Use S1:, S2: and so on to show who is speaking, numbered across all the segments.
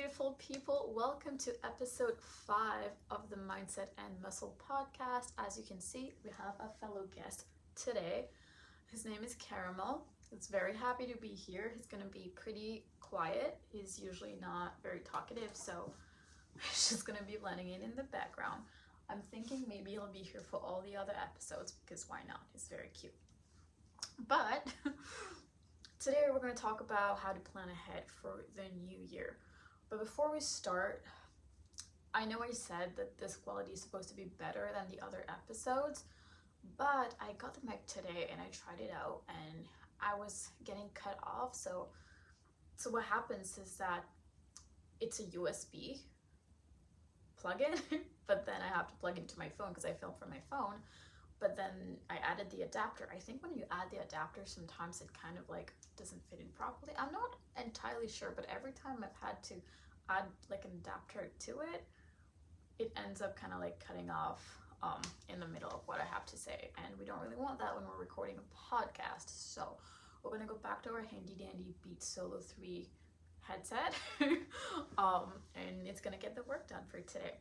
S1: beautiful people. Welcome to episode 5 of the Mindset and Muscle podcast. As you can see, we have a fellow guest today. His name is Caramel. He's very happy to be here. He's going to be pretty quiet. He's usually not very talkative, so he's just going to be blending in the background. I'm thinking maybe he'll be here for all the other episodes because why not? He's very cute. But today we're going to talk about how to plan ahead for the new year. But before we start, I know I said that this quality is supposed to be better than the other episodes, but I got the mic today and I tried it out and I was getting cut off. So what happens is that it's a USB plug-in, but then I have to plug into my phone because I film from my phone. But then I added the adapter. I think when you add the adapter, sometimes it kind of like doesn't fit in properly. I'm not entirely sure, but every time I've had to add like an adapter to it, it ends up kind of like cutting off in the middle of what I have to say. And we don't really want that when we're recording a podcast. So we're gonna go back to our handy dandy Beats Solo 3 headset and it's gonna get the work done for today.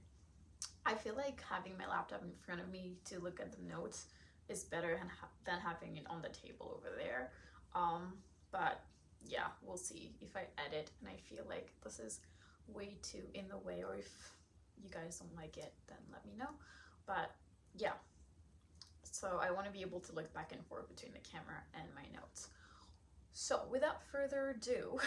S1: I feel like having my laptop in front of me to look at the notes is better than having it on the table over there. But yeah, we'll see if I edit and I feel like this is way too in the way, or if you guys don't like it, then let me know. But yeah, so I want to be able to look back and forth between the camera and my notes. So without further ado,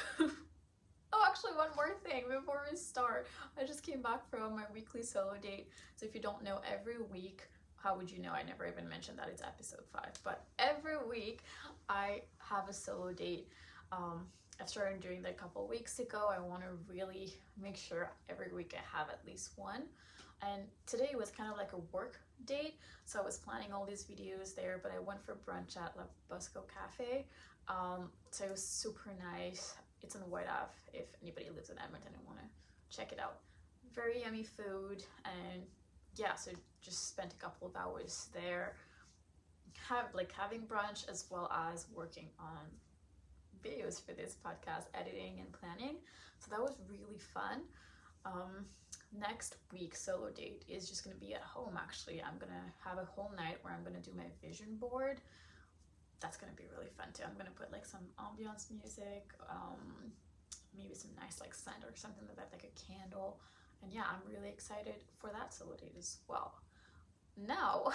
S1: oh, actually, one more thing before we start. I just came back from my weekly solo date. So if you don't know, every week, how would you know? I never even mentioned that it's episode 5. But every week, I have a solo date. I started doing that a couple weeks ago. I want to really make sure every week I have at least one. And today was kind of like a work date. So I was planning all these videos there, but I went for brunch at La Bosco Cafe. So it was super nice. It's on White Ave if anybody lives in Edmonton and want to check it out. Very yummy food, and yeah, so just spent a couple of hours there having brunch as well as working on videos for this podcast, editing and planning. So that was really fun. Next week's solo date is just going to be at home. Actually, I'm going to have a whole night where I'm going to do my vision board. That's going to be really fun too. I'm going to put like some ambiance music, maybe some nice like scent or something like that, like a candle. And yeah, I'm really excited for that solo date as well. Now,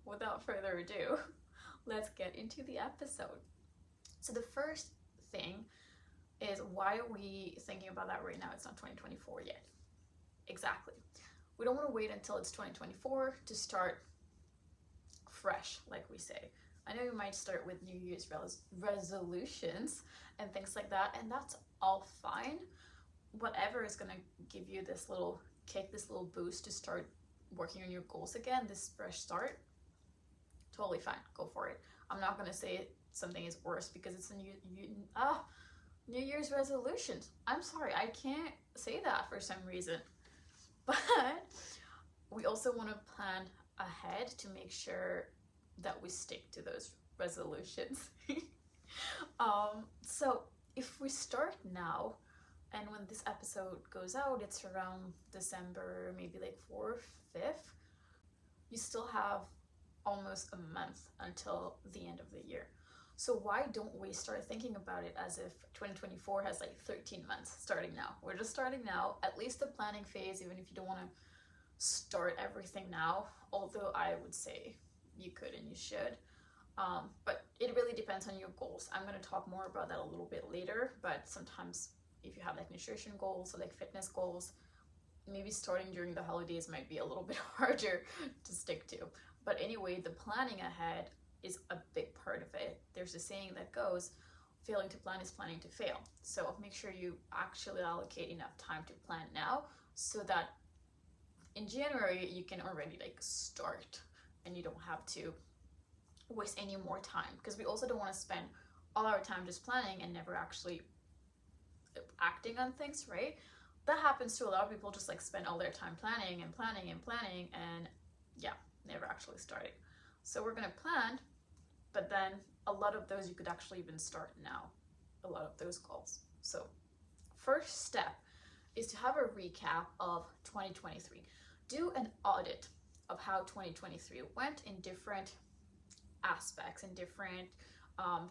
S1: without further ado, let's get into the episode. So the first thing is, why are we thinking about that right now? It's not 2024 yet. Exactly. We don't want to wait until it's 2024 to start fresh, like we say. I know you might start with New Year's resolutions and things like that, and that's all fine. Whatever is going to give you this little kick, this little boost to start working on your goals again, this fresh start, totally fine. Go for it. I'm not going to say something is worse because it's a New Year's resolutions. I'm sorry, I can't say that for some reason. But we also want to plan ahead to make sure that we stick to those resolutions. So if we start now, and when this episode goes out, it's around December, maybe like 4th, 5th, you still have almost a month until the end of the year. So why don't we start thinking about it as if 2024 has like 13 months starting now? We're just starting now, at least the planning phase, even if you don't want to start everything now, although I would say you could and you should. But it really depends on your goals. I'm going to talk more about that a little bit later, but sometimes if you have like nutrition goals or like fitness goals, maybe starting during the holidays might be a little bit harder to stick to. But anyway, the planning ahead is a big part of it. There's a saying that goes, failing to plan is planning to fail. So make sure you actually allocate enough time to plan now so that in January you can already like start and you don't have to waste any more time, because we also don't want to spend all our time just planning and never actually acting on things, right? That happens to a lot of people, just like spend all their time planning and yeah, never actually starting. So we're going to plan, but then a lot of those you could actually even start now, a lot of those goals. So first step is to have a recap of 2023. Do an audit of how 2023 went in different aspects, in different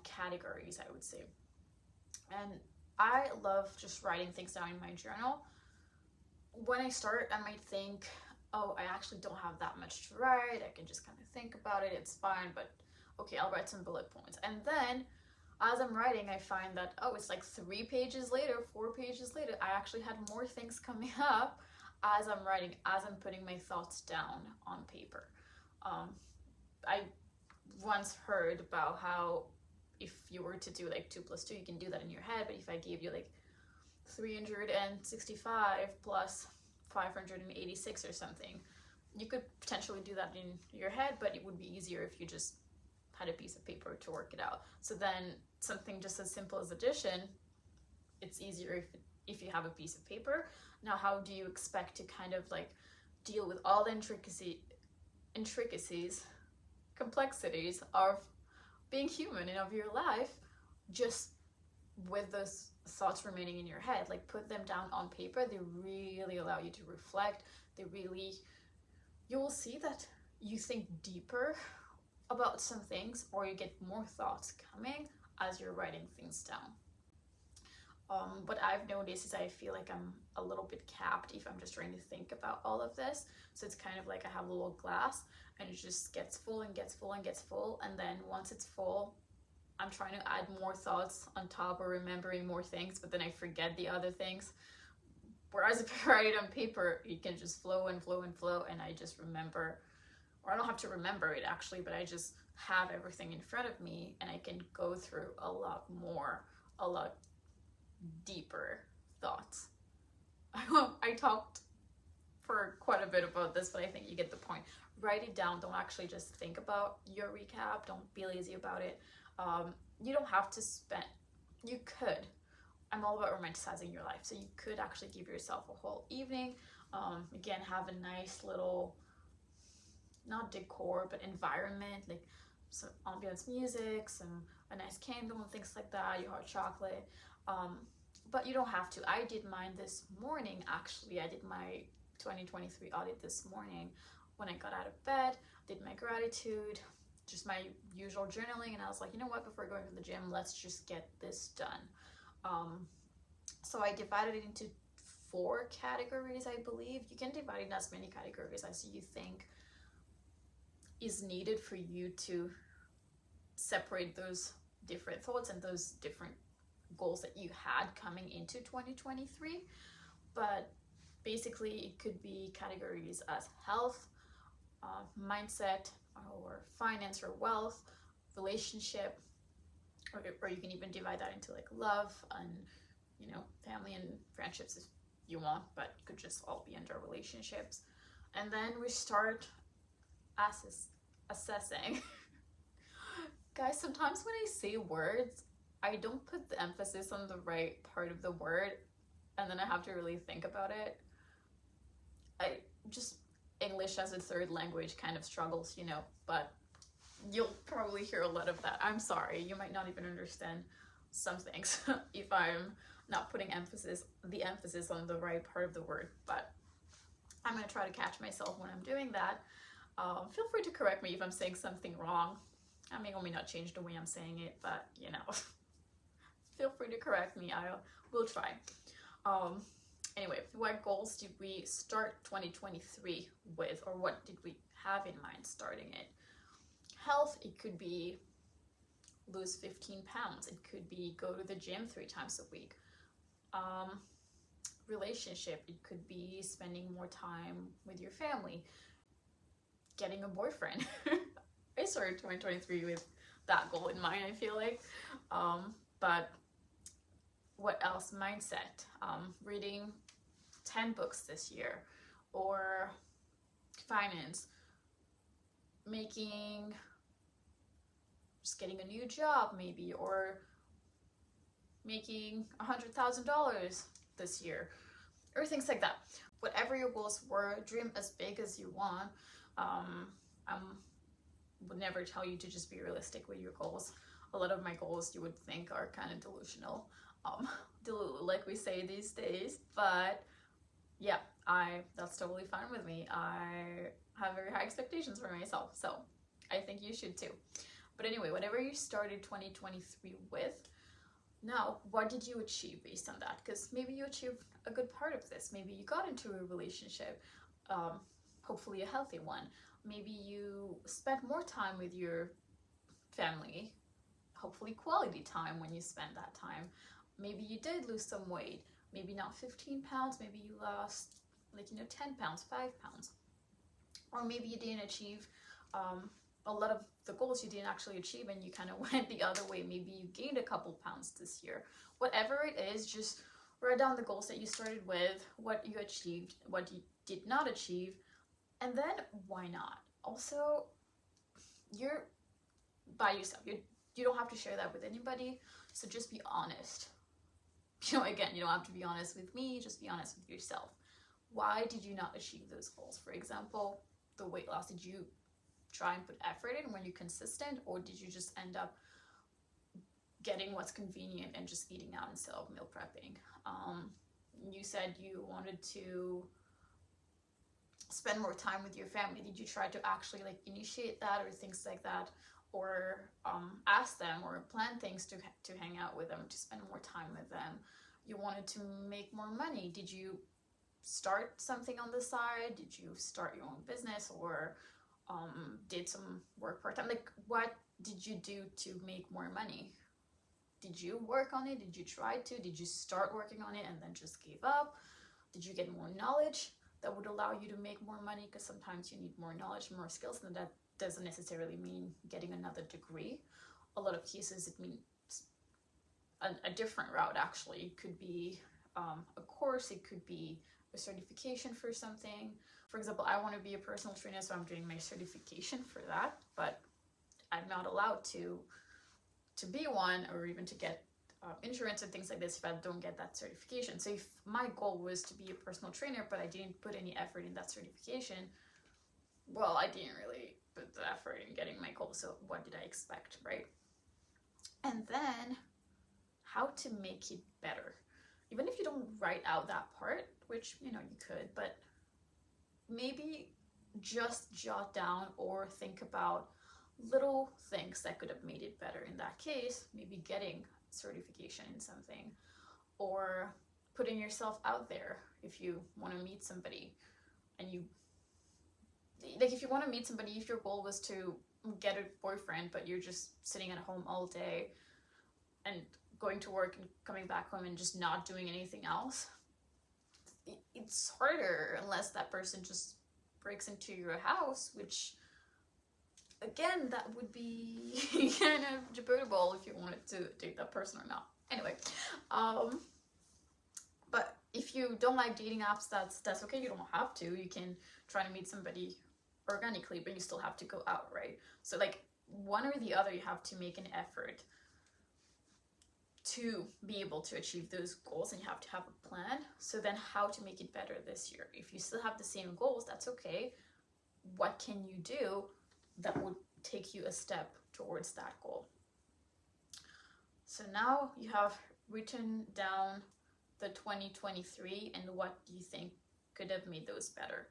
S1: categories, I would say. And I love just writing things down in my journal. When I start, I might think, oh, I actually don't have that much to write. I can just kind of think about it. It's fine, but okay, I'll write some bullet points. And then as I'm writing, I find that, oh, it's like 3 pages later, 4 pages later, I actually had more things coming up as I'm writing, as I'm putting my thoughts down on paper. I once heard about how if you were to do like 2 plus 2, you can do that in your head, but if I gave you like 365 plus 586 or something, you could potentially do that in your head, but it would be easier if you just had a piece of paper to work it out. So then something just as simple as addition, it's easier if you have a piece of paper. Now, how do you expect to kind of like deal with all the intricacies, complexities of being human and of your life, just with those thoughts remaining in your head? Like, put them down on paper. They really allow you to reflect. You will see that you think deeper about some things, or you get more thoughts coming as you're writing things down. What I've noticed is I feel like I'm a little bit capped if I'm just trying to think about all of this. So it's kind of like I have a little glass and it just gets full and gets full and gets full. And then once it's full, I'm trying to add more thoughts on top or remembering more things, but then I forget the other things. Whereas if I write it on paper, it can just flow and flow and flow, and I just remember, or I don't have to remember it actually, but I just have everything in front of me and I can go through a lot deeper thoughts. I talked for quite a bit about this, but I think you get the point. Write it down. Don't actually just think about your recap. Don't be lazy about it. You don't have to you could. I'm all about romanticizing your life. So you could actually give yourself a whole evening. Again, have a nice little, not decor, but environment, like some ambience music, a nice candle and things like that, your hot chocolate. But you don't have to. I did mine this morning, actually. I did my 2023 audit this morning when I got out of bed, did my gratitude, just my usual journaling, and I was like, you know what, before going to the gym, let's just get this done. So I divided it into 4 categories, I believe. You can divide it in as many categories as you think is needed for you to separate those different thoughts and those different goals that you had coming into 2023. But basically it could be categories as health, mindset, or finance or wealth, relationship, or you can even divide that into like love and, you know, family and friendships if you want, but it could just all be under relationships. And then we start assessing. Guys, sometimes when I say words, I don't put the emphasis on the right part of the word, and then I have to really think about it. I just, English as a third language kind of struggles, you know, but you'll probably hear a lot of that. I'm sorry, you might not even understand some things if I'm not putting the emphasis on the right part of the word, but I'm going to try to catch myself when I'm doing that. Feel free to correct me if I'm saying something wrong. I may or may not change the way I'm saying it, but you know, feel free to correct me. I will try. Anyway, what goals did we start 2023 with, or what did we have in mind starting it? Health, it could be lose 15 pounds. It could be go to the gym 3 times a week. Relationship, it could be spending more time with your family. Getting a boyfriend. I started 2023 with that goal in mind, I feel like. But what else? Mindset. Reading 10 books this year, or finance, just getting a new job maybe, or making $100,000 this year, or things like that. Whatever your goals were, dream as big as you want. I would never tell you to just be realistic with your goals. A lot of my goals you would think are kind of delusional, like we say these days, but yeah, that's totally fine with me. I have very high expectations for myself, so I think you should too. But anyway, whatever you started 2023 with, now what did you achieve based on that? Because maybe you achieved a good part of this. Maybe you got into a relationship, hopefully a healthy one. Maybe you spent more time with your family, hopefully quality time when you spend that time. Maybe you did lose some weight, maybe not 15 pounds, maybe you lost 10 pounds, 5 pounds. Or maybe you didn't achieve a lot of the goals you didn't actually achieve and you kind of went the other way. Maybe you gained a couple pounds this year. Whatever it is, just write down the goals that you started with, what you achieved, what you did not achieve, and then why not? Also, you're by yourself. You don't have to share that with anybody, so just be honest. Again, you don't have to be honest with me, just be honest with yourself. Why did you not achieve those goals? For example, the weight loss, did you try and put effort in? Were you consistent, or did you just end up getting what's convenient and just eating out instead of meal prepping? You said you wanted to spend more time with your family. Did you try to actually initiate that or things like that, or ask them or plan things to hang out with them, to spend more time with them? You wanted to make more money. Did you start something on the side? Did you start your own business, or did some work part-time? What did you do to make more money? Did you work on it? Did you try to? Did you start working on it and then just gave up? Did you get more knowledge that would allow you to make more money? Because sometimes you need more knowledge, more skills, and that doesn't necessarily mean getting another degree. A lot of cases it means a different route. Actually, it could be a course, it could be a certification for something. For example, I want to be a personal trainer, so I'm doing my certification for that, but I'm not allowed to be one, or even to get insurance and things like this if I don't get that certification. So if my goal was to be a personal trainer, but I didn't put any effort in that certification, well, I didn't really put the effort in getting my goal, so what did I expect, right? And then how to make it better. Even if you don't write out that part, which you could, but maybe just jot down or think about little things that could have made it better. In that case, maybe getting certification in something, or putting yourself out there. If you want to meet somebody, and if you want to meet somebody, if your goal was to get a boyfriend, but you're just sitting at home all day and going to work and coming back home and just not doing anything else, it's harder unless that person just breaks into your house, which again, that would be kind of debatable if you wanted to date that person or not. Anyway, but if you don't like dating apps, that's okay. You don't have to. You can try to meet somebody organically, but you still have to go out, right? So one or the other, you have to make an effort to be able to achieve those goals, and you have to have a plan. So then how to make it better this year? If you still have the same goals, that's okay. What can you do that would take you a step towards that goal? So now you have written down the 2023 and what do you think could have made those better.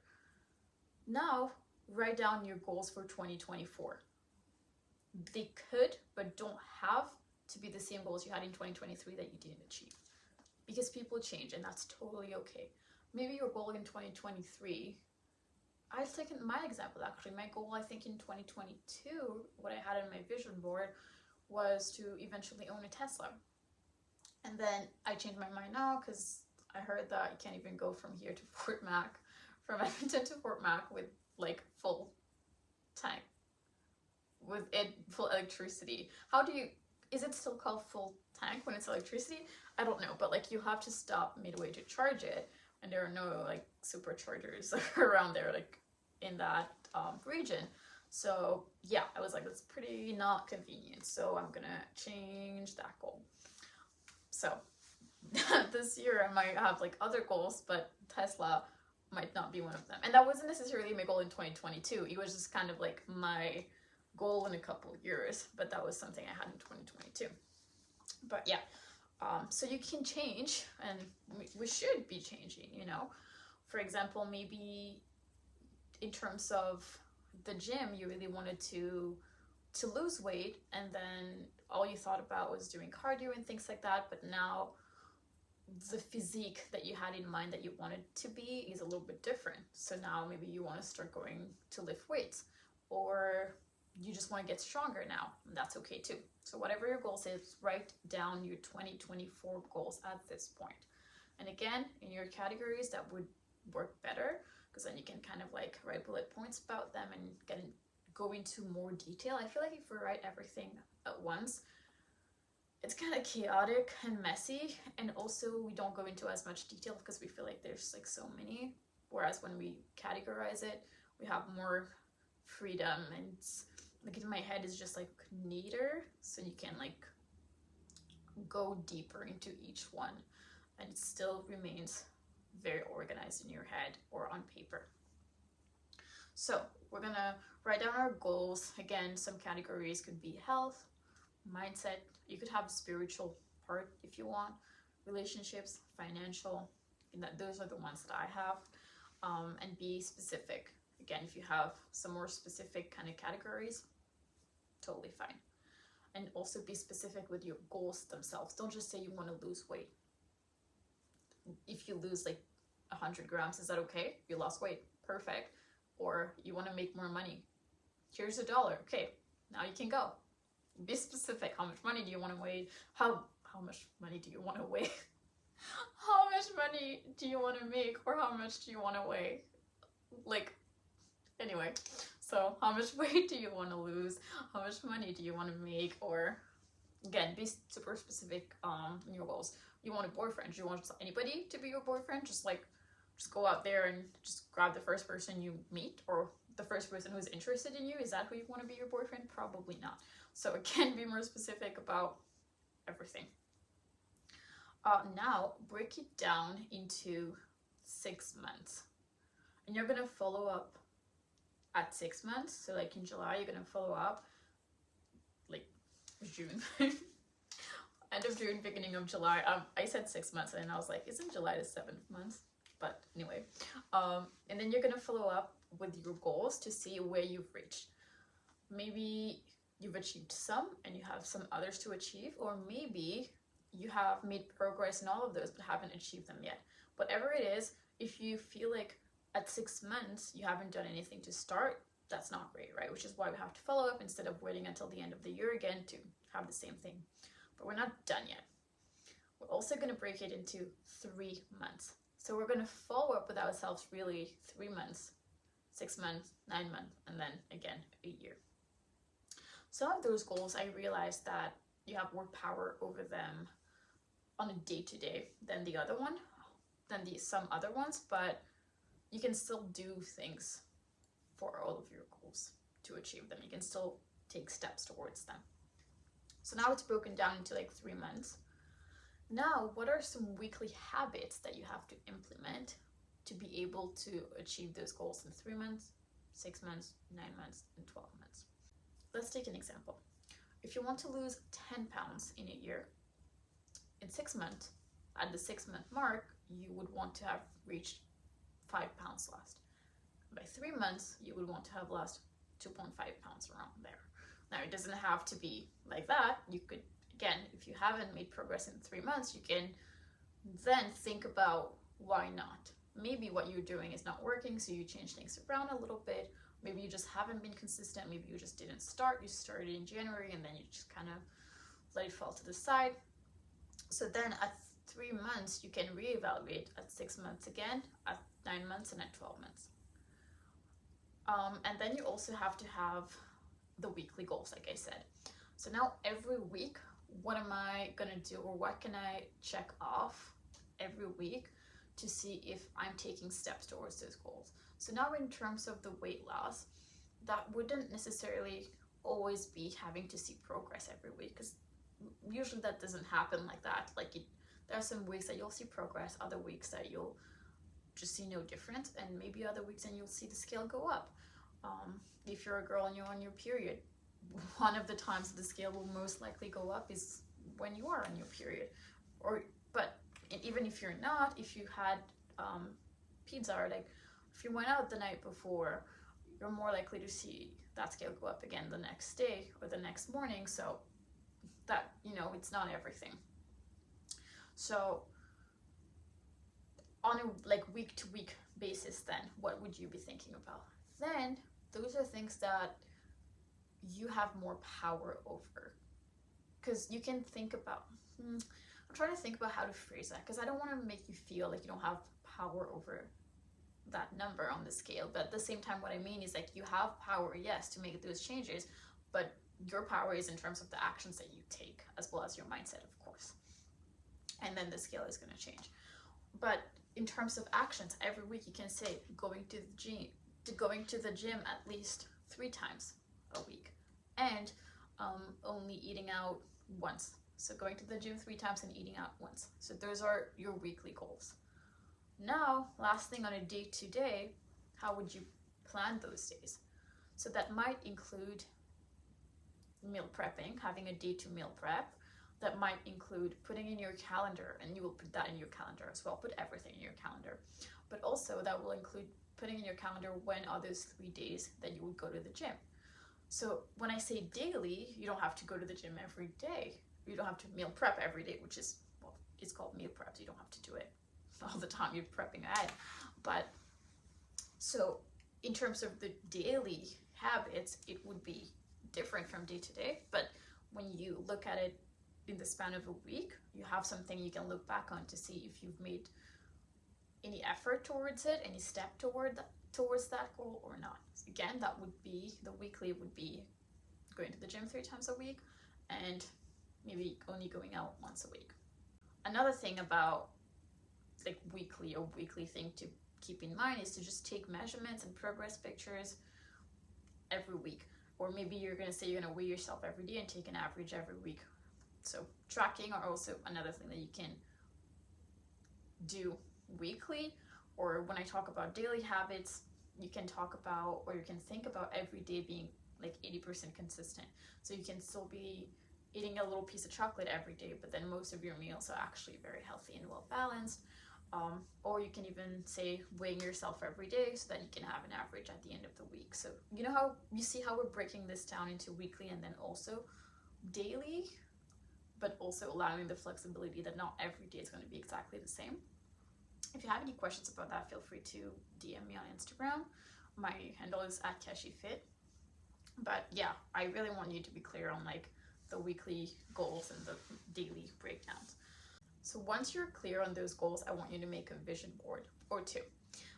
S1: Now write down your goals for 2024. They could, but don't have to be the same goals you had in 2023 that you didn't achieve, because people change and that's totally okay. Maybe your goal in 2023, I'll take my example actually. My goal, I think in 2022, what I had on my vision board was to eventually own a Tesla. And then I changed my mind now because I heard that you can't even go from here to Fort Mac, from Edmonton to Fort Mac with full tank, with it full electricity. Is it still called full tank when it's electricity? I don't know, but you have to stop midway to charge it, and there are no superchargers around there in that region. So yeah, I was that's pretty not convenient, so I'm gonna change that goal. So this year I might have other goals, but Tesla might not be one of them. And that wasn't necessarily my goal in 2022. It was just kind of my goal in a couple years, but that was something I had in 2022. But yeah, so you can change, and we should be changing, For example, maybe in terms of the gym, you really wanted to lose weight, and then all you thought about was doing cardio and things like that, but now the physique that you had in mind that you wanted to be is a little bit different. So now maybe you want to start going to lift weights, or you just want to get stronger now, and that's okay too. So whatever your goals is, write down your 2024 goals at this point. And again, in your categories, that would work better, because then you can kind of like write bullet points about them and go into more detail. I feel like if we write everything at once, it's kind of chaotic and messy, and also we don't go into as much detail because we feel like there's like so many, whereas when we categorize it, we have more freedom, and like in my head is just like neater, so you can like go deeper into each one, and it still remains very organized in your head or on paper. So we're gonna write down our goals. Again, some categories could be health, mindset, you could have a spiritual part if you want, relationships, financial, and those are the ones that I have. And be specific. Again, if you have some more specific kind of categories, totally fine. And also be specific with your goals themselves. Don't just say you want to lose weight. If you lose like 100 grams, is that okay? You lost weight, perfect. Or you want to make more money, here's $1, okay, now you can go. Be specific. How much money do you want to weigh? How much money do you want to weigh? How much money do you want to make, or how much do you want to weigh? Like, anyway, so how much weight do you want to lose? How much money do you want to make? Or again, be super specific in your goals. You want a boyfriend? Do you want anybody to be your boyfriend? Just go out there and just grab the first person you meet, or the first person who's interested in you. Is that who you want to be your boyfriend? Probably not. So again, be more specific about everything. Now break it down into 6 months, and you're gonna follow up at 6 months. So like in July, you're gonna follow up like June. End of June, beginning of July. I said 6 months, and I was like, isn't July the 7th month? But anyway, and then you're gonna follow up with your goals to see where you've reached. Maybe you've achieved some and you have some others to achieve, or maybe you have made progress in all of those but haven't achieved them yet. Whatever it is, if you feel like at 6 months you haven't done anything to start, that's not great, right? Which is why we have to follow up instead of waiting until the end of the year again to have the same thing. But we're not done yet. We're also going to break it into 3 months. So we're going to follow up with ourselves really 3 months, 6 months, 9 months, and then again a year. Some of those goals, I realized that you have more power over them on a day-to-day than some other ones, but you can still do things for all of your goals to achieve them. You can still take steps towards them. So now it's broken down into like 3 months. Now, what are some weekly habits that you have to implement to be able to achieve those goals in 3 months, 6 months, 9 months, and 12 months? Let's take an example. If you want to lose 10 pounds in a year, in 6 months, at the 6 month mark, you would want to have reached 5 pounds lost. By 3 months, you would want to have lost 2.5 pounds around there. Now, it doesn't have to be like that. You could, again, if you haven't made progress in 3 months, you can then think about why not. Maybe what you're doing is not working, so you change things around a little bit. Maybe you just haven't been consistent. Maybe you just didn't start. You started in January and then you just kind of let it fall to the side. So then at 3 months, you can reevaluate at 6 months again, at 9 months, and at 12 months. And then you also have to have the weekly goals, like I said. So now every week, what am I gonna do, or what can I check off every week to see if I'm taking steps towards those goals? So now in terms of the weight loss, that wouldn't necessarily always be having to see progress every week, because usually that doesn't happen like that. There are some weeks that you'll see progress, other weeks that you'll just see no difference, and maybe other weeks and you'll see the scale go up. If you're a girl and you're on your period, one of the times the scale will most likely go up is when you are on your period. But even if you're not, if you had pizza, or like if you went out the night before, you're more likely to see that scale go up again the next day or the next morning. So that, you know, it's not everything. So on a like week to week basis, then what would you be thinking about? Then those are things that you have more power over, because you can think about, I'm trying to think about how to phrase that, because I don't want to make you feel like you don't have power over that number on the scale, but at the same time, what I mean is like you have power, yes, to make those changes, but your power is in terms of the actions that you take, as well as your mindset, of course. And then the scale is going to change. But in terms of actions, every week you can say going to the gym at least 3 times a week, and only eating out once. So going to the gym 3 times and eating out once. So those are your weekly goals. Now, last thing on a day-to-day, how would you plan those days? So that might include meal prepping, having a day to meal prep. That might include putting in your calendar, and you will put that in your calendar as well. Put everything in your calendar. But also that will include putting in your calendar when are those 3 days that you would go to the gym. So when I say daily, you don't have to go to the gym every day. You don't have to meal prep every day, which is, well, it's called meal prep. You don't have to do it all the time. You're prepping ahead. But so in terms of the daily habits, it would be different from day to day. But when you look at it in the span of a week, you have something you can look back on to see if you've made any effort towards it, any step towards that goal or not. Again, that would be, the weekly would be going to the gym 3 times a week, and maybe only going out once a week. Another thing about like weekly thing to keep in mind is to just take measurements and progress pictures every week. Or maybe you're going to say you're going to weigh yourself every day and take an average every week. So tracking are also another thing that you can do weekly. Or when I talk about daily habits, you can talk about, or you can think about every day being like 80% consistent. So you can still be eating a little piece of chocolate every day, but then most of your meals are actually very healthy and well balanced. Or you can even say weighing yourself every day so that you can have an average at the end of the week. So you know how you see how we're breaking this down into weekly and then also daily, but also allowing the flexibility that not every day is going to be exactly the same. If you have any questions about that, feel free to DM me on Instagram. My handle is @KeshiFit. But yeah, I really want you to be clear on like the weekly goals and the daily breakdowns. So once you're clear on those goals, I want you to make a vision board, or 2.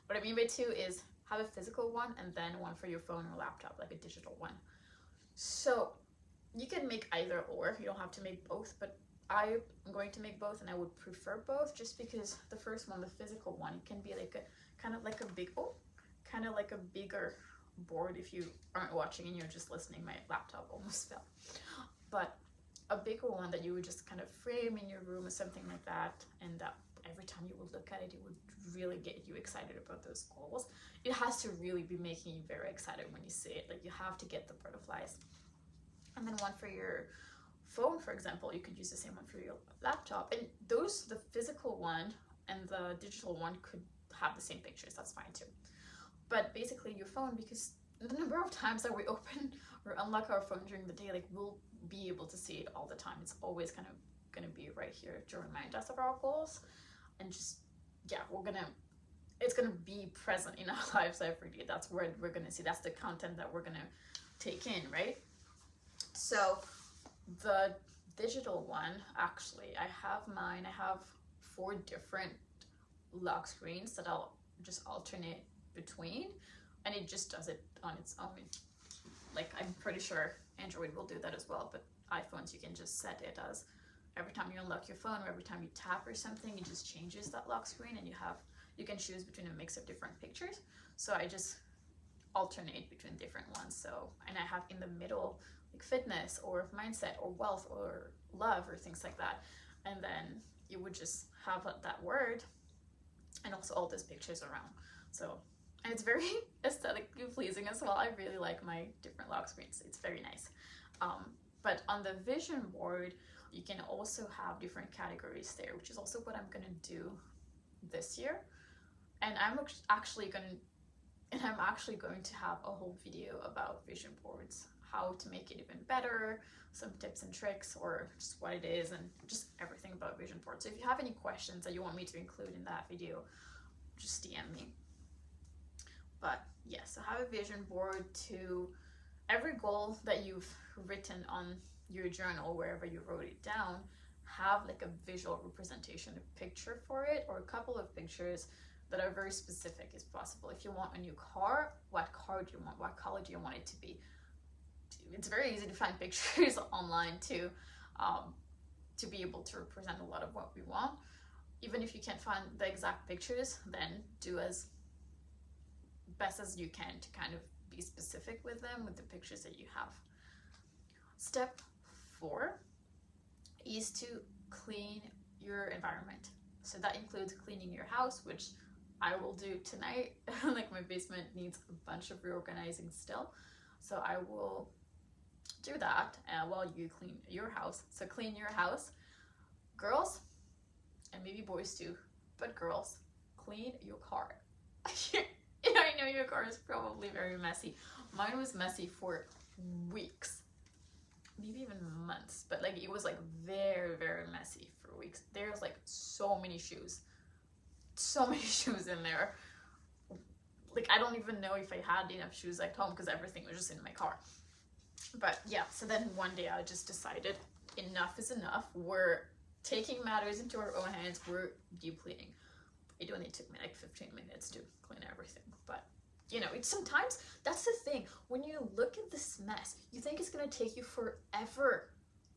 S1: What I mean by 2 is have a physical one and then one for your phone or laptop, like a digital one. So you can make either or, you don't have to make both, but I'm going to make both, and I would prefer both just because the first one, the physical one, can be like a kind of like a bigger board. If you aren't watching and you're just listening, my laptop almost fell. But a bigger one that you would just kind of frame in your room or something like that, and that every time you would look at it, it would really get you excited about those goals. It has to really be making you very excited when you see it. Like you have to get the butterflies. And then one for your phone, for example, you could use the same one for your laptop. And those, the physical one and the digital one, could have the same pictures. That's fine too. But basically your phone, because the number of times that we open or unlock our phone during the day, like we'll be able to see it all the time. It's always kind of going to be right here to remind us of our goals. And just, yeah, it's going to be present in our lives every day. That's where we're going to see, that's the content that we're going to take in, right? So the digital one, actually, I have 4 different lock screens that I'll just alternate between, and it just does it on its own. Like, I'm pretty sure Android will do that as well, but iPhones, you can just set it as every time you unlock your phone or every time you tap or something, it just changes that lock screen, and you can choose between a mix of different pictures. So I just alternate between different ones. So, and I have in the middle like fitness or mindset or wealth or love or things like that, and then you would just have that word and also all those pictures around. So, and it's very aesthetically pleasing as well. I really like my different lock screens. It's very nice. But on the vision board, you can also have different categories there, which is also what I'm gonna do this year. And I'm actually going to have a whole video about vision boards, how to make it even better, some tips and tricks, or just what it is, and just everything about vision boards. So if you have any questions that you want me to include in that video, just DM me. But yes, so have a vision board to every goal that you've written on your journal, wherever you wrote it down, have like a visual representation, a picture for it, or a couple of pictures that are very specific as possible. If you want a new car, what car do you want? What color do you want it to be? It's very easy to find pictures online too, to be able to represent a lot of what we want. Even if you can't find the exact pictures, then do as best as you can to kind of be specific with them, with the pictures that you have. Step 4 is to clean your environment. So that includes cleaning your house, which I will do tonight. Like my basement needs a bunch of reorganizing still. So I will do that while you clean your house. So clean your house. Girls, and maybe boys too, but girls, clean your car. I know your car is probably very messy. Mine was messy for weeks, maybe even months, but like it was like very, very messy for weeks. There's like so many shoes in there. Like I don't even know if I had enough shoes at home because everything was just in my car. But yeah, so then one day I just decided enough is enough. We're taking matters into our own hands. We're deep cleaning. It only took me like 15 minutes to clean everything, but you know, it's sometimes that's the thing. When you look at this mess, you think it's gonna take you forever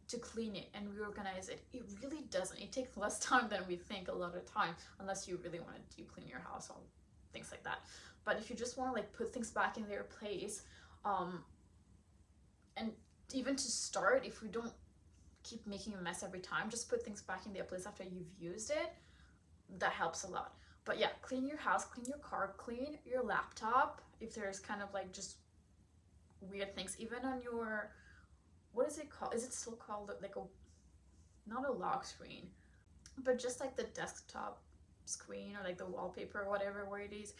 S1: to clean it and reorganize it. It really doesn't. It takes less time than we think a lot of time, unless you really want to deep clean your house or things like that. But if you just want to like put things back in their place, and even to start, if we don't keep making a mess every time, just put things back in their place after you've used it. That helps a lot. But yeah, clean your house, clean your car, clean your laptop. If there's kind of like just weird things, even on your, what is it called? Is it still called like not a lock screen, but just like the desktop screen or like the wallpaper or whatever where it is.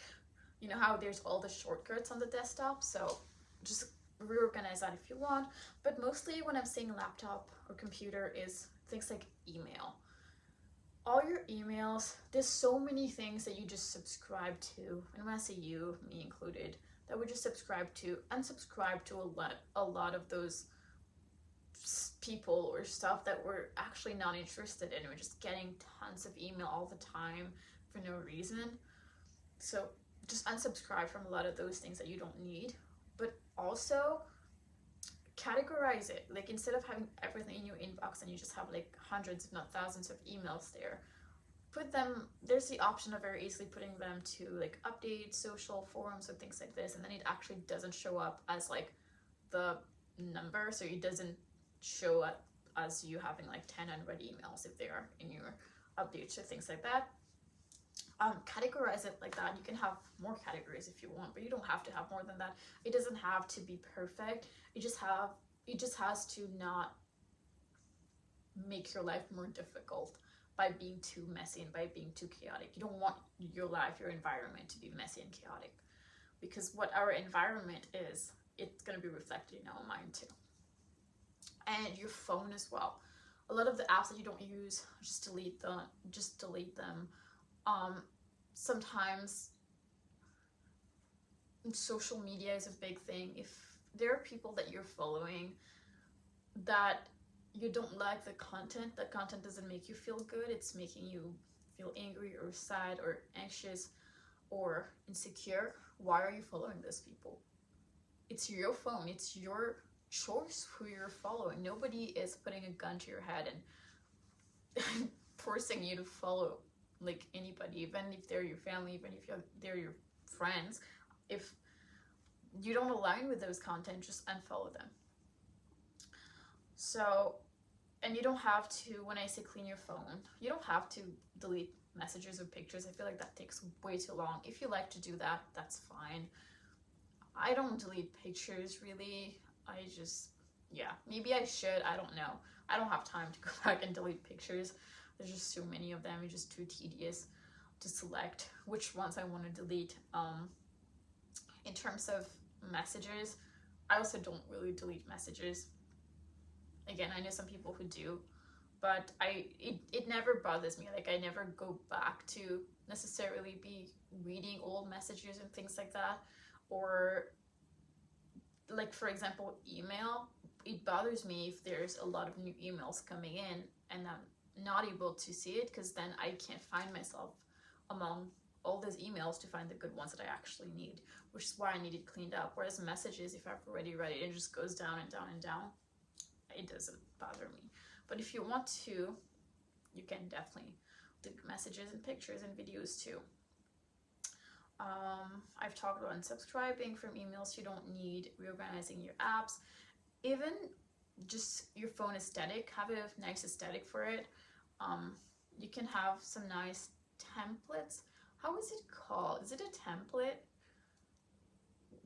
S1: You know how there's all the shortcuts on the desktop? So just reorganize that if you want. But mostly when I'm saying laptop or computer is things like email. All your emails, there's so many things that you just subscribe to, and when I say you, me included, that we just subscribe to, unsubscribe to a lot of those people or stuff that we're actually not interested in. We're just getting tons of email all the time for no reason. So just unsubscribe from a lot of those things that you don't need, but also categorize it. Like instead of having everything in your inbox and you just have like hundreds if not thousands of emails there, put them, there's the option of very easily putting them to like updates, social forums, or things like this, and then it actually doesn't show up as like the number, so it doesn't show up as you having like 10 unread emails if they are in your updates or things like that. Categorize it like that. You can have more categories if you want, but you don't have to have more than that. It doesn't have to be perfect. It just has to not make your life more difficult by being too messy and by being too chaotic. You don't want your life, your environment to be messy and chaotic, because what our environment is, it's going to be reflected in our mind too. And your phone as well. A lot of the apps that you don't use, just delete them. Sometimes social media is a big thing. If there are people that you're following that you don't like the content, that content doesn't make you feel good, it's making you feel angry or sad or anxious or insecure, why are you following those people? It's your phone, it's your choice who you're following. Nobody is putting a gun to your head and forcing you to follow like anybody, even if they're your family, even if they're your friends. If you don't align with those content, just unfollow them. So, and you don't have to, when I say clean your phone, you don't have to delete messages or pictures. I feel like that takes way too long. If you like to do that, that's fine. I don't delete pictures really. Maybe I should, I don't know. I don't have time to go back and delete pictures. There's just so many of them, it's just too tedious. to select which ones I want to delete. In terms of messages, I also don't really delete messages. Again, I know some people who do, but it never bothers me. Like, I never go back to necessarily be reading old messages and things like that. Or like, for example, email, it bothers me if there's a lot of new emails coming in and I'm not able to see it, because then I can't find myself among all those emails to find the good ones that I actually need, which is why I need it cleaned up. Whereas messages, if I've already read it, it just goes down and down and down. It doesn't bother me. But if you want to, you can definitely delete messages and pictures and videos too. I've talked about unsubscribing from emails you don't need, reorganizing your apps, even just your phone aesthetic. Have a nice aesthetic for it. You can have some nice templates. How is it called? Is it a template?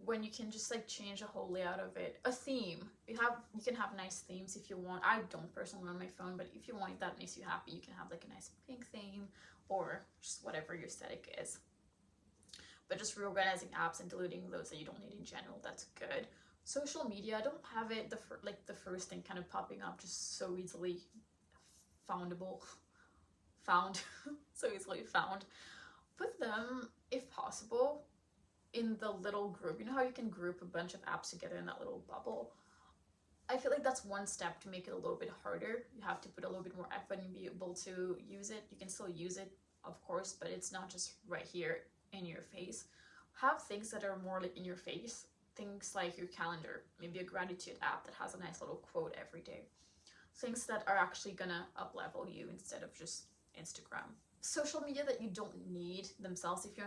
S1: When you can just like change the whole layout of it. A theme. You can have nice themes if you want. I don't personally on my phone, but if you want it, that makes you happy, you can have like a nice pink theme or just whatever your aesthetic is. But just reorganizing apps and deleting those that you don't need in general, that's good. Social media, I don't have it the first thing kind of popping up just so easily found so easily found. Put them, if possible, in the little group. You know how you can group a bunch of apps together in that little bubble? I feel like that's one step to make it a little bit harder. You have to put a little bit more effort and be able to use it. You can still use it, of course, but it's not just right here in your face. Have things that are more like in your face. Things like your calendar, maybe a gratitude app that has a nice little quote every day. Things that are actually gonna up level you instead of just Instagram. Social media that you don't need themselves, if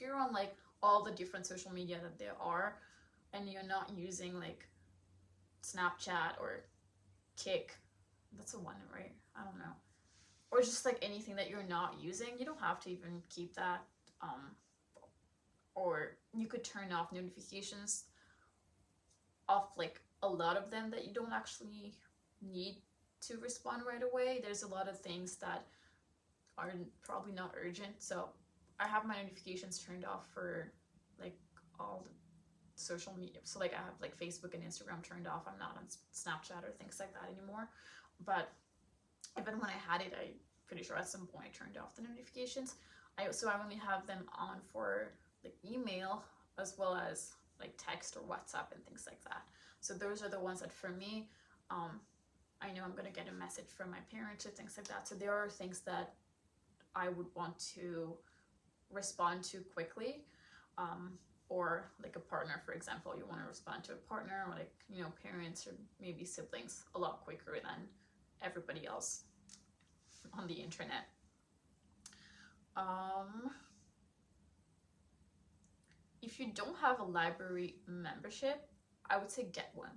S1: you're on like all the different social media that there are and you're not using like Snapchat or Kick, that's a one, right? I don't know. Or just like anything that you're not using, you don't have to even keep that. Or you could turn off notifications off, like a lot of them that you don't actually need to respond right away. There's a lot of things that are probably not urgent, so I have my notifications turned off for like all the social media. So like I have like Facebook and Instagram turned off. I'm not on Snapchat or things like that anymore. But even when I had it, I'm pretty sure at some point I turned off the notifications. I only have them on for like email as well as like text or WhatsApp and things like that. So those are the ones that for me, I know I'm gonna get a message from my parents or things like that. So there are things that I would want to respond to quickly, or like a partner, for example, you want to respond to a partner, or like, you know, parents or maybe siblings a lot quicker than everybody else on the internet. If you don't have a library membership, I would say get one.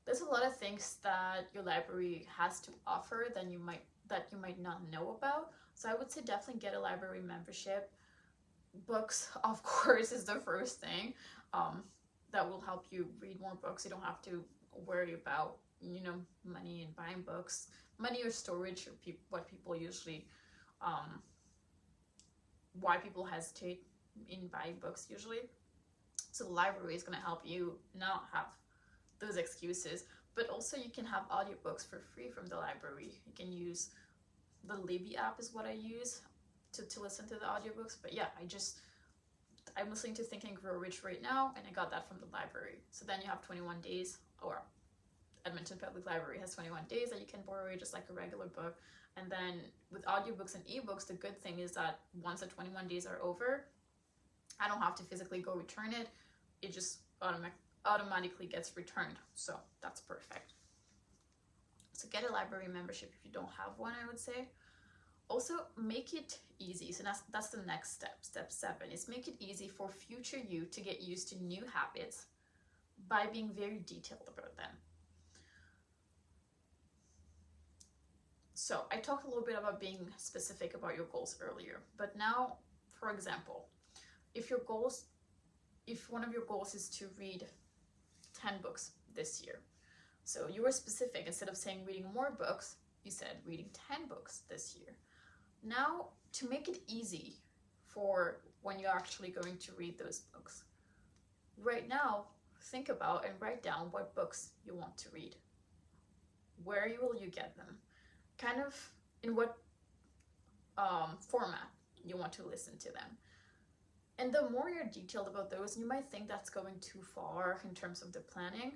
S1: There's a lot of things that your library has to offer that you might not know about. So I would say definitely get a library membership. Books, of course, is the first thing. That will help you read more books. You don't have to worry about, you know, money and buying books. Money or storage, or what people usually, why people hesitate in buying books usually. So the library is going to help you not have those excuses. But also you can have audiobooks for free from the library. You can use the Libby app is what I use to listen to the audiobooks. But yeah, I'm listening to Think and Grow Rich right now, and I got that from the library. So then you have 21 days, or Edmonton Public Library has 21 days that you can borrow it just like a regular book. And then with audiobooks and ebooks, the good thing is that once the 21 days are over, I don't have to physically go return it. It just automatically gets returned. So that's perfect. So get a library membership if you don't have one, I would say. Also, make it easy. So that's the next step. Step 7 is make it easy for future you to get used to new habits by being very detailed about them. So I talked a little bit about being specific about your goals earlier, but now, for example, if one of your goals is to read 10 books this year, so you were specific. Instead of saying reading more books, you said reading 10 books this year. Now, to make it easy for when you're actually going to read those books. Right now, think about and write down what books you want to read. Where will you get them? Kind of in what format you want to listen to them. And the more you're detailed about those, you might think that's going too far in terms of the planning,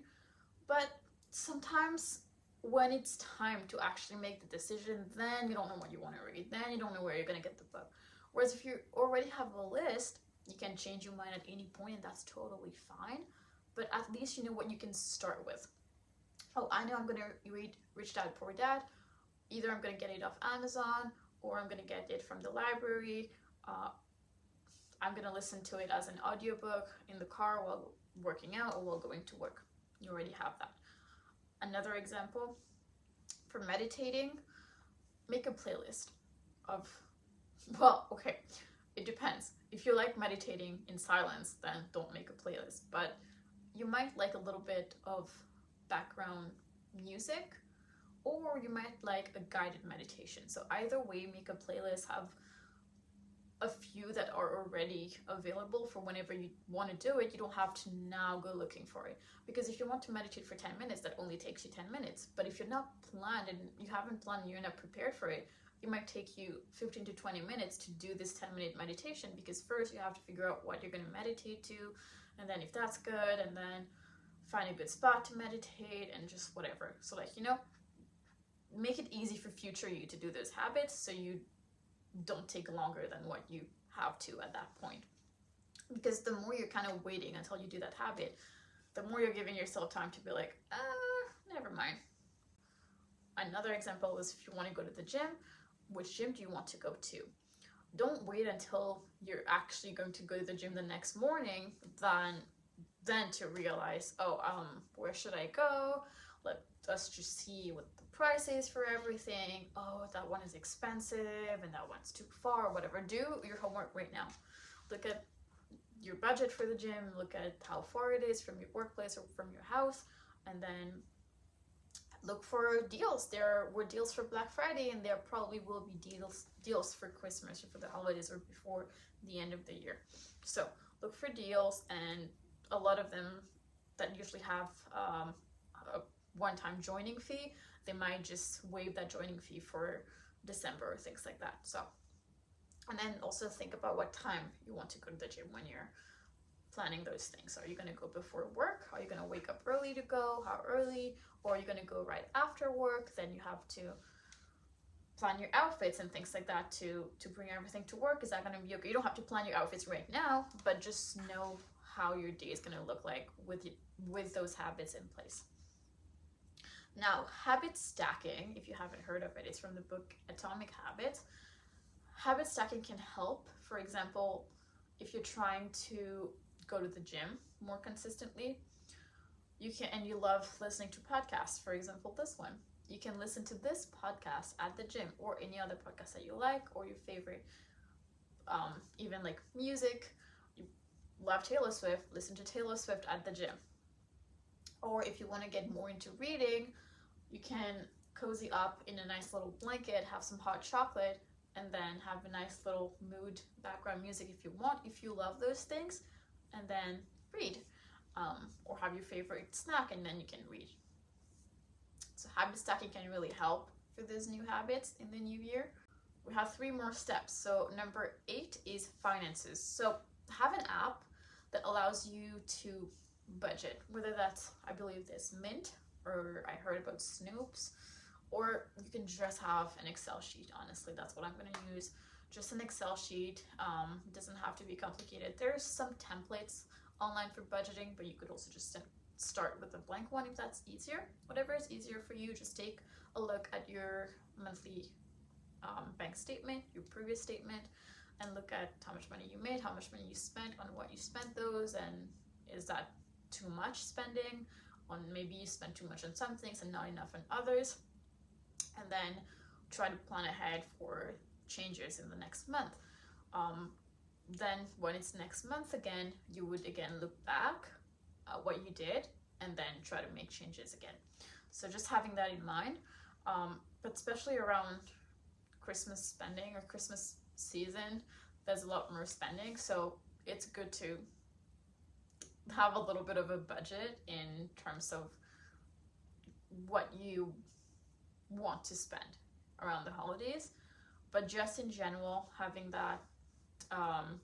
S1: but sometimes when it's time to actually make the decision, then you don't know what you want to read, then you don't know where you're going to get the book. Whereas if you already have a list, you can change your mind at any point, and that's totally fine, but at least you know what you can start with. Oh, I know I'm going to read Rich Dad Poor Dad. Either I'm going to get it off Amazon, or I'm going to get it from the library. I'm going to listen to it as an audiobook in the car while working out or while going to work. You already have that. Another example, for meditating, make a playlist of, well, okay, it depends. If you like meditating in silence, then don't make a playlist. But you might like a little bit of background music, or you might like a guided meditation. So either way, make a playlist, have a few that are already available for whenever you want to do it. You don't have to now go looking for it, because if you want to meditate for 10 minutes, that only takes you 10 minutes. But if you're not planned and you haven't planned, you're not prepared for it, it might take you 15 to 20 minutes to do this 10-minute meditation, because first you have to figure out what you're going to meditate to, and then if that's good, and then find a good spot to meditate, and just whatever. So like, make it easy for future you to do those habits, so you don't take longer than what you have to at that point. Because the more you're kind of waiting until you do that habit, the more you're giving yourself time to be like, never mind. Another example is if you want to go to the gym, which gym do you want to go to? Don't wait until you're actually going to go to the gym the next morning, then to realize, where should I go? Let us just see what the price is for everything. Oh, that one is expensive and that one's too far, whatever. Do your homework right now. Look at your budget for the gym, look at how far it is from your workplace or from your house, and then look for deals. There were deals for Black Friday, and there probably will be deals for Christmas or for the holidays or before the end of the year. So look for deals, and a lot of them that usually have a one-time joining fee, they might just waive that joining fee for December or things like that. So, and then also think about what time you want to go to the gym when you're planning those things. Are you going to go before work? Are you going to wake up early to go? How early? Or are you going to go right after work? Then you have to plan your outfits and things like that to bring everything to work. Is that going to be okay? You don't have to plan your outfits right now, but just know how your day is going to look like with those habits in place. Now, habit stacking, if you haven't heard of it, it's from the book Atomic Habits. Habit stacking can help. For example, if you're trying to go to the gym more consistently, you can, and you love listening to podcasts, for example, this one. You can listen to this podcast at the gym, or any other podcast that you like, or your favorite, even like music. You love Taylor Swift, listen to Taylor Swift at the gym. Or if you want to get more into reading, you can cozy up in a nice little blanket, have some hot chocolate, and then have a nice little mood background music if you want, if you love those things, and then read. Or have your favorite snack, and then you can read. So habit stacking can really help for those new habits in the new year. We have 3 more steps. So number 8 is finances. So have an app that allows you to budget, whether that's, I believe there's Mint, or I heard about Snoops, or you can just have an Excel sheet. Honestly, that's what I'm going to use. Just an Excel sheet. It doesn't have to be complicated. There's some templates online for budgeting, but you could also just start with a blank one if that's easier. Whatever is easier for you, just take a look at your monthly bank statement, your previous statement, and look at how much money you made, how much money you spent, on what you spent those, and is that too much spending? On maybe you spent too much on some things and not enough on others. And then try to plan ahead for changes in the next month. Then when it's next month again, you would again look back at what you did and then try to make changes again. So just having that in mind, but especially around Christmas spending or Christmas season, there's a lot more spending. So it's good to have a little bit of a budget in terms of what you want to spend around the holidays. But just in general, having that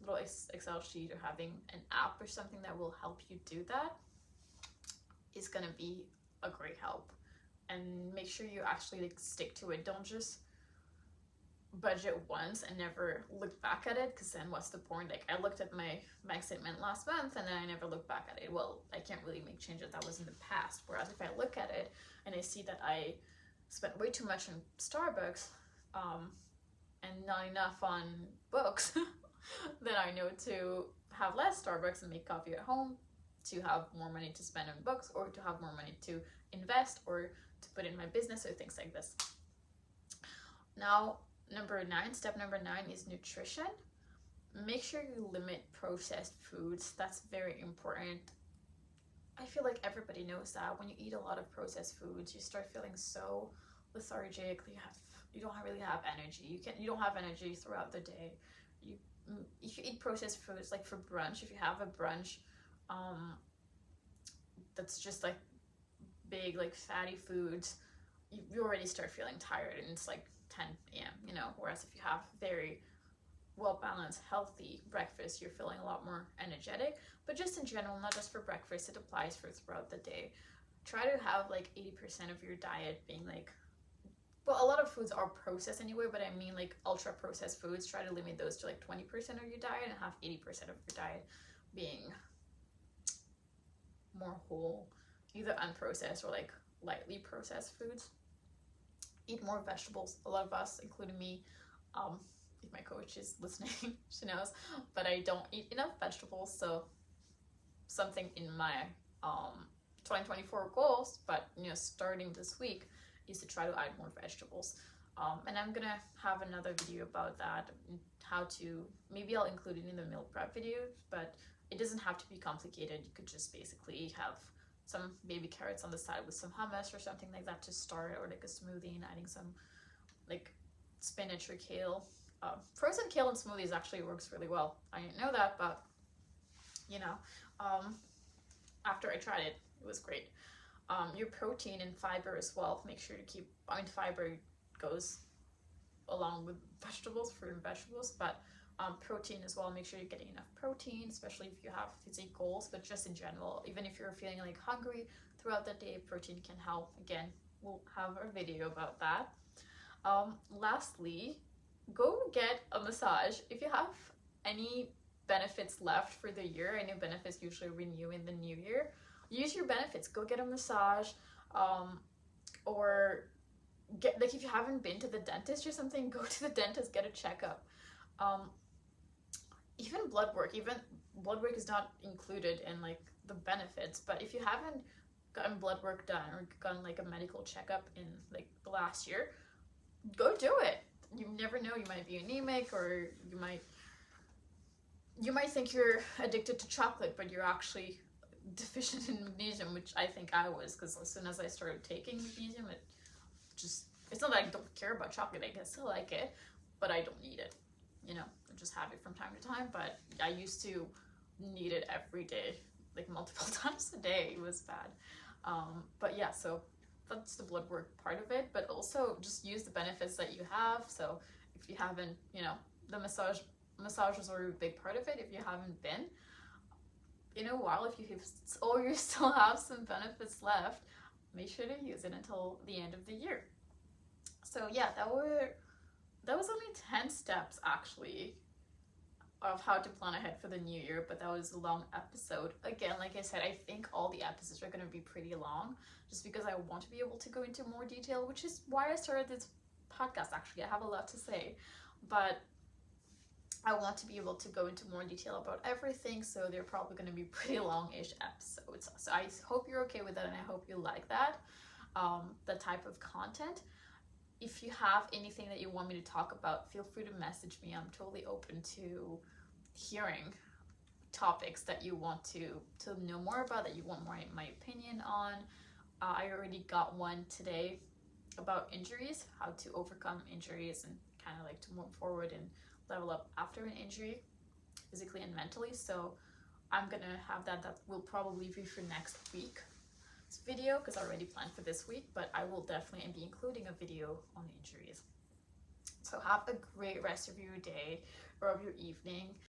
S1: little Excel sheet or having an app or something that will help you do that is going to be a great help. And make sure you actually like stick to it. Don't just budget once and never look back at it, because then what's the point? Like, I looked at my bank statement last month and then I never looked back at it. Well, I can't really make changes. That was in the past. Whereas if I look at it and I see that I spent way too much on Starbucks and not enough on books, then I know to have less Starbucks and make coffee at home, to have more money to spend on books, or to have more money to invest or to put in my business or things like this. Now, step number 9 is nutrition. Make sure you limit processed foods. That's very important. I feel like everybody knows that when you eat a lot of processed foods, you start feeling so lethargic. You don't really have energy. You don't have energy throughout the day. If you eat processed foods, like for brunch, if you have a brunch that's just like big, like fatty foods, you already start feeling tired, and it's like 10 a.m., you know. Whereas if you have very well-balanced, healthy breakfast, you're feeling a lot more energetic. But just in general, not just for breakfast, it applies for throughout the day. Try to have like 80% of your diet being like, well, a lot of foods are processed anyway, but I mean like ultra processed foods. Try to limit those to like 20% of your diet and have 80% of your diet being more whole, either unprocessed or like lightly processed foods. Eat more vegetables. A lot of us, including me, if my coach is listening, she knows, but I don't eat enough vegetables. So something in my 2024 goals, but starting this week, is to try to add more vegetables. And I'm gonna have another video about that, how to, maybe I'll include it in the meal prep video, but it doesn't have to be complicated. You could just basically have some baby carrots on the side with some hummus or something like that to start, or like a smoothie and adding some like spinach or kale. Frozen kale in smoothies actually works really well. I didn't know that, but after I tried it, it was great. Your protein and fiber as well. Make sure to keep, fiber goes along with vegetables, fruit and vegetables, but protein as well. Make sure you're getting enough protein, especially if you have physique goals, but just in general, even if you're feeling like hungry throughout the day, protein can help. Again, we'll have a video about that. Lastly, go get a massage. If you have any benefits left for the year, I know benefits usually renew in the new year. Use your benefits. Go get a massage, or get, like, if you haven't been to the dentist or something, go to the dentist, get a checkup. Even blood work is not included in like the benefits, but if you haven't gotten blood work done or gotten like a medical checkup in like the last year, go do it. You never know, you might be anemic, or you might think you're addicted to chocolate, but you're actually deficient in magnesium, which I think I was, because as soon as I started taking magnesium, it's not that I don't care about chocolate. I still like it, but I don't need it. I just have it from time to time, but I used to need it every day, like multiple times a day. It was bad. But yeah, so that's the blood work part of it, but also just use the benefits that you have. So if you haven't, the massage is already a big part of it. If you haven't been in a while, if you still have some benefits left, make sure to use it until the end of the year. So yeah, that was only 10 steps actually of how to plan ahead for the new year, but that was a long episode. Again, like I said, I think all the episodes are going to be pretty long, just because I want to be able to go into more detail, which is why I started this podcast. Actually, I have a lot to say, but I want to be able to go into more detail about everything, so they're probably going to be pretty long-ish episodes. So I hope you're okay with that, and I hope you like that, the type of content. If you have anything that you want me to talk about, feel free to message me. I'm totally open to hearing topics that you want to know more about, that you want more my opinion on. I already got one today about injuries, how to overcome injuries and kind of like to move forward and level up after an injury, physically and mentally. So I'm gonna have that will probably be for next week's video, because I already planned for this week, but I will definitely be including a video on injuries. So have a great rest of your day or of your evening.